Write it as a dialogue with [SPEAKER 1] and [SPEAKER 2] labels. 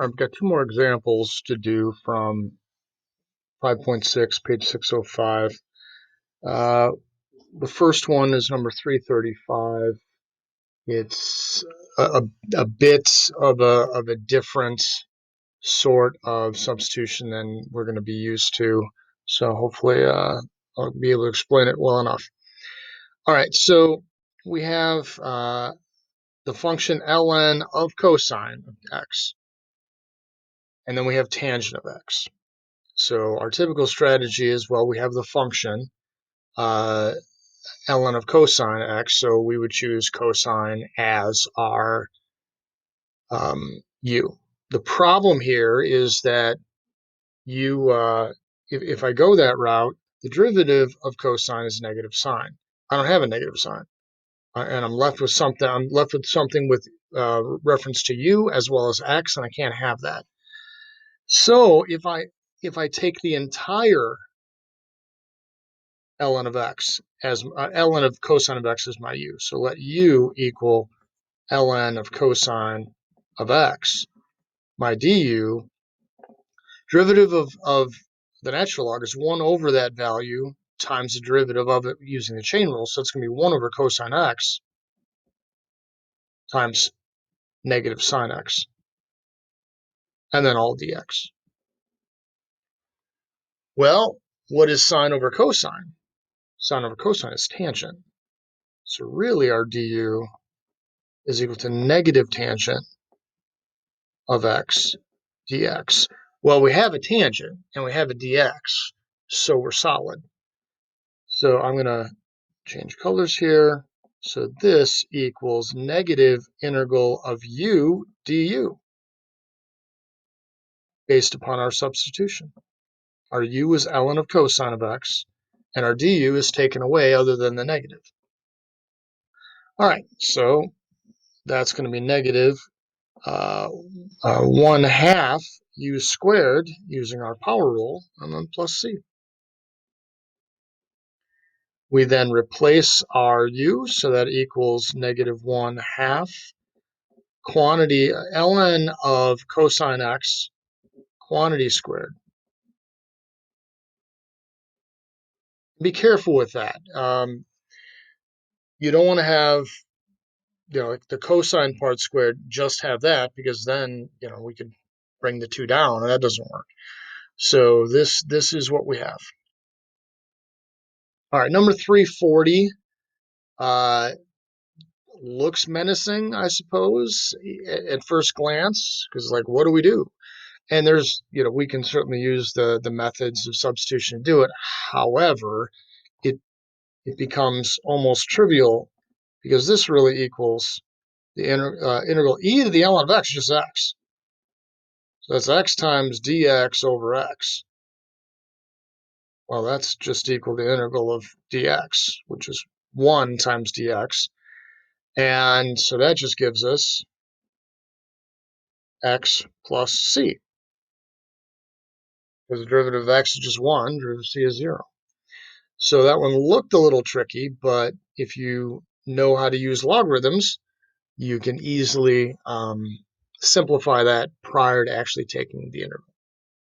[SPEAKER 1] I've got two more examples to do from 5.6, page 605. The first one is number 335. It's a bit of a different sort of substitution than we're going to be used to. So hopefully I'll be able to explain it well enough. All right, so we have the function ln of cosine of x, and then we have tangent of x. So our typical strategy is, well, we have the function ln of cosine x, so we would choose cosine as our u. The problem here is that if I go that route, the derivative of cosine is negative sine. I don't have a negative sign, and I'm left with something. I'm left with something with reference to u as well as x, and I can't have that. So if I take the entire ln of x as ln of cosine of x as my u, so let u equal ln of cosine of x, my du. Derivative of the natural log is 1 over that value times the derivative of it using the chain rule. So it's going to be 1 over cosine x times negative sine x, and then all dx. Well, what is sine over cosine? Sine over cosine is tangent. So really our du is equal to negative tangent of x dx. Well, we have a tangent and we have a dx, so we're solid. So I'm going to change colors here. So this equals negative integral of u du based upon our substitution. Our u is ln of cosine of x, and our du is taken away other than the negative. All right, so that's going to be negative 1/2 u squared using our power rule, and then plus c. We then replace our u, so that equals negative 1/2 quantity ln of cosine x quantity squared. Be careful with that. You don't want to have, like the cosine part squared, just have that, because then, we could bring the two down, and that doesn't work. So this is what we have. All right, number 340 looks menacing, I suppose, at first glance, because what do we do? And there's, we can certainly use the methods of substitution to do it. However, it becomes almost trivial, because this really equals the integral e to the ln of x, just x. So that's x times dx over x. Well, that's just equal to the integral of dx, which is 1 times dx. And so that just gives us x plus c. Because the derivative of x is just 1, derivative of c is 0. So that one looked a little tricky, but if you know how to use logarithms, you can easily simplify that prior to actually taking the integral.